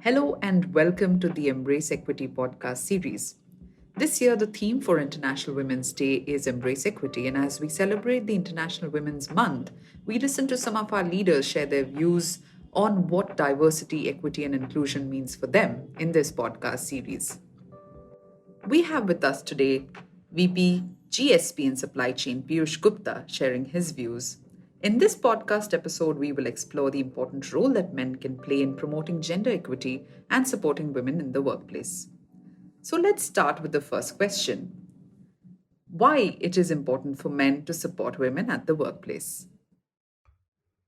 Hello and welcome to the Embrace Equity podcast series. This year, the theme for International Women's Day is Embrace Equity, and as we celebrate the International Women's Month, we listen to some of our leaders share their views on what diversity, equity, and inclusion means for them in this podcast series. We have with us today VP GSP and Supply Chain Peeyush Gupta sharing his views. In this podcast episode, we will explore the important role that men can play in promoting gender equity and supporting women in the workplace. So let's start with the first question: why it is important for men to support women at the workplace?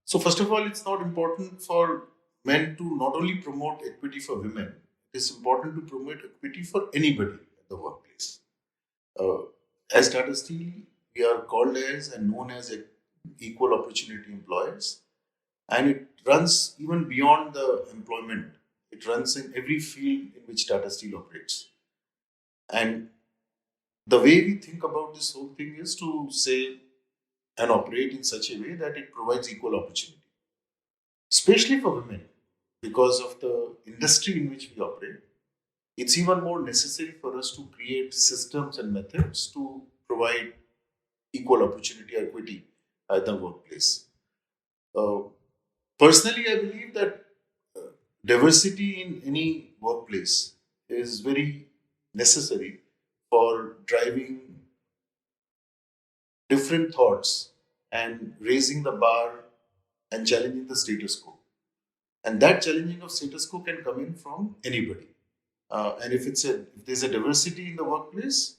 So, first of all, it's not important for men to not only promote equity for women, it is important to promote equity for anybody at the workplace. Uh, as Tata Steel, we are called as and known as equal opportunity employers, and it runs even beyond the employment. It runs in every field in which Tata Steel operates. And the way we think about this whole thing is to say and operate in such a way that it provides equal opportunity, especially for women, because of the industry in which we operate. It's even more necessary for us to create systems and methods to provide equal opportunity equity at the workplace. Uh, Personally, I believe that diversity in any workplace is very necessary for driving different thoughts and raising the bar and challenging the status quo. And that challenging of status quo can come in from anybody. And if there's a diversity in the workplace,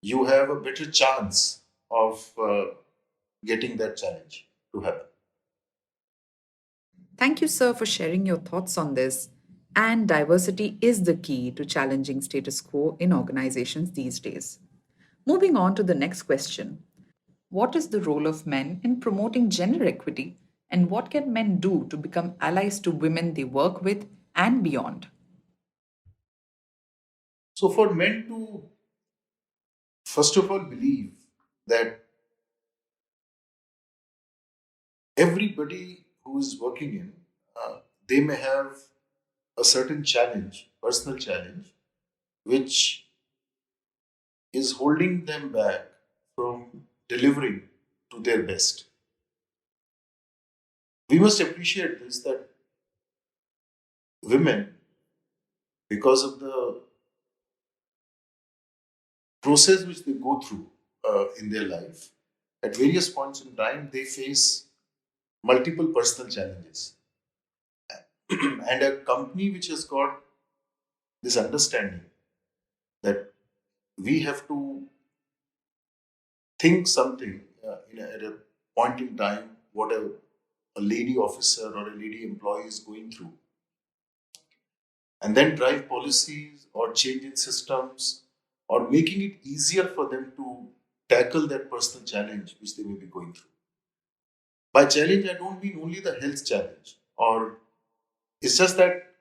you have a better chance of getting that challenge to happen. Thank you, sir, for sharing your thoughts on this. And diversity is the key to challenging status quo in organizations these days. Moving on to the next question: what is the role of men in promoting gender equity, and what can men do to become allies to women they work with and beyond? So for men to first of all believe that everybody who is working in, they may have a certain challenge, personal challenge, which is holding them back from delivering to their best. We must appreciate this that women, because of the process which they go through in their life, at various points in time, they face multiple personal challenges. And a company which has got this understanding that we have to think something at a point in time, what a lady officer or a lady employee is going through, and then drive policies or change in systems or making it easier for them to tackle that personal challenge which they may be going through. By challenge, I don't mean only the health challenge, or it's just that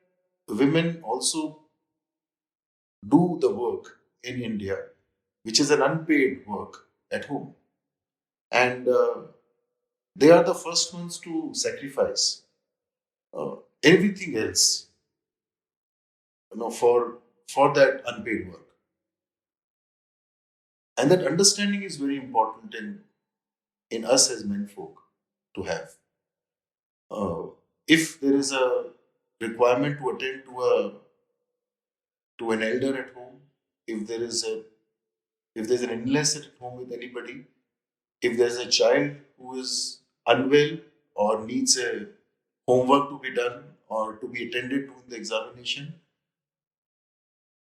women also do the work in India, which is an unpaid work at home. And they are the first ones to sacrifice uh, everything else, for that unpaid work. And that understanding is very important in us as men folk to have. If there is a requirement to attend to an elder at home, if there is a if there's an illness at home with anybody, if there's a child who is unwell or needs a homework to be done or to be attended to in the examination,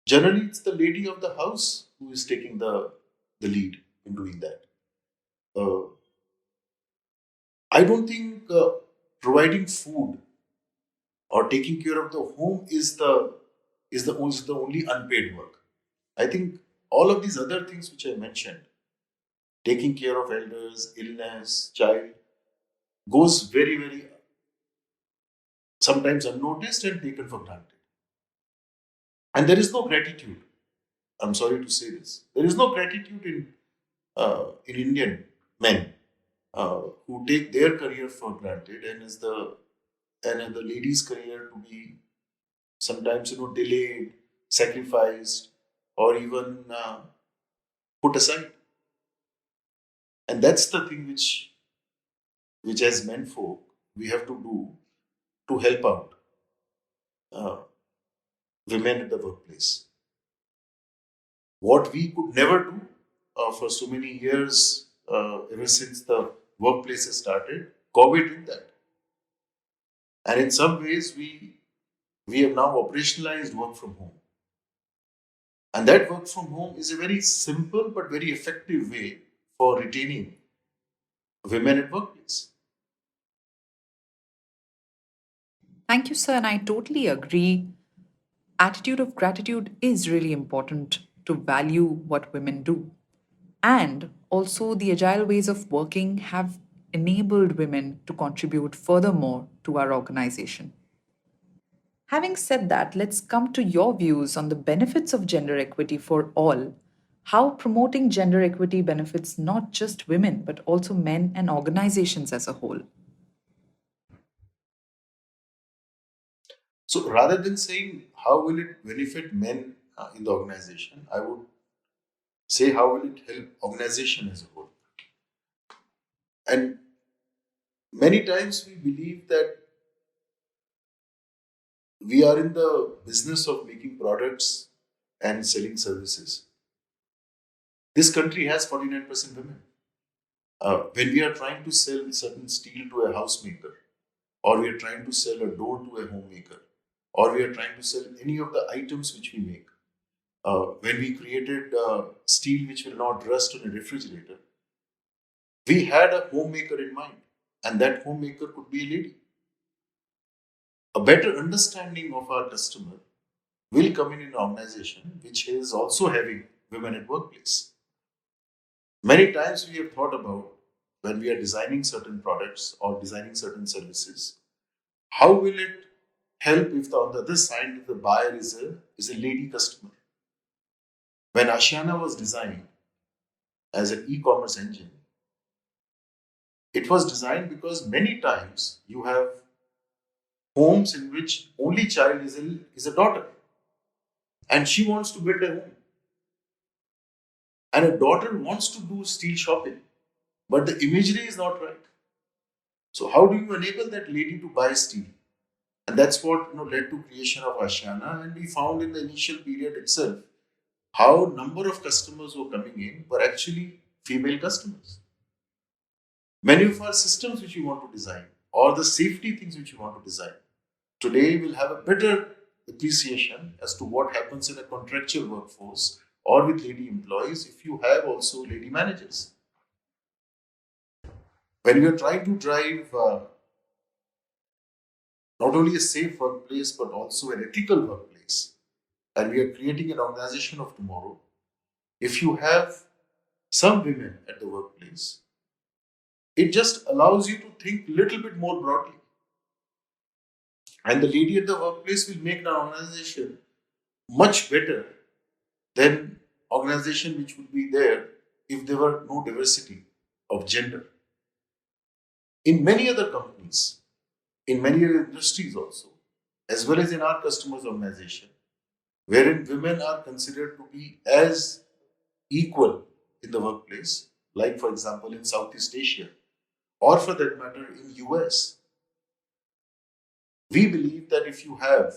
generally it's the lady of the house who is taking the lead in doing that. Uh, I don't think providing food or taking care of the home is the only unpaid work. I think all of these other things which I mentioned, taking care of elders, illness, child, goes very, very sometimes unnoticed and taken for granted. And there is no gratitude. I'm sorry to say this. There is no gratitude in Indian men who take their career for granted and as the lady's career to be sometimes delayed, sacrificed, or even put aside. And that's the thing which as men folk we have to do to help out uh, women at the workplace. What we could never do for so many years, ever since the workplace has started, COVID did that. And in some ways, we have now operationalized work from home. And that work from home is a very simple but very effective way for retaining women at workplace. Thank you, sir. And I totally agree. Attitude of gratitude is really important to value what women do. And also, the agile ways of working have enabled women to contribute furthermore to our organization. Having said that, let's come to your views on the benefits of gender equity for all. How promoting gender equity benefits not just women, but also men and organizations as a whole. So rather than saying how will it benefit men in the organization, I would say how will it help organization as a whole. And many times we believe that we are in the business of making products and selling services. This country has 49% women. When we are trying to sell certain steel to a housemaker, or we are trying to sell a door to a homemaker, or we are trying to sell any of the items which we make, when we created steel which will not rust on a refrigerator, we had a homemaker in mind, and that homemaker could be a lady. A better understanding of our customer will come in an organization which is also having women at workplace. Many times we have thought about when we are designing certain products or designing certain services, how will it help if on the other side the buyer is a lady customer? When Ashiana was designed as an e-commerce engine, it was designed because many times you have homes in which only child is a daughter and she wants to build a home. And a daughter wants to do steel shopping, but the imagery is not right. So how do you enable that lady to buy steel? And that's what led to creation of Ashiana. And we found in the initial period itself how number of customers who were coming in were actually female customers. Many of our systems which we want to design or the safety things which we want to design today will have a better appreciation as to what happens in a contractual workforce or with lady employees if you have also lady managers. When we are trying to drive not only a safe workplace but also an ethical workplace, and we are creating an organization of tomorrow, if you have some women at the workplace, it just allows you to think a little bit more broadly. And the lady at the workplace will make the organization much better than organization which would be there if there were no diversity of gender. In many other companies, in many other industries also, as well as in our customers' organization, wherein women are considered to be as equal in the workplace, like for example in Southeast Asia, or for that matter in US, we believe that if you have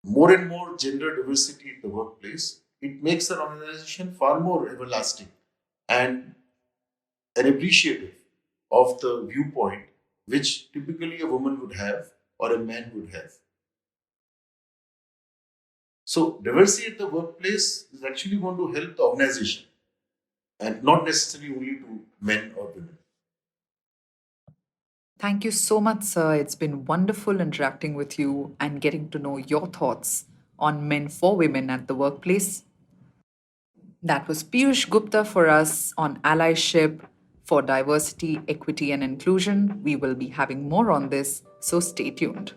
more and more gender diversity in the workplace, it makes an organization far more everlasting and an appreciative of the viewpoint which typically a woman would have or a man would have. So diversity at the workplace is actually going to help the organization and not necessarily only to men or women. Thank you so much, sir. It's been wonderful interacting with you and getting to know your thoughts on men for women at the workplace. That was Peeyush Gupta for us on allyship for diversity, equity, and inclusion. We will be having more on this, so stay tuned.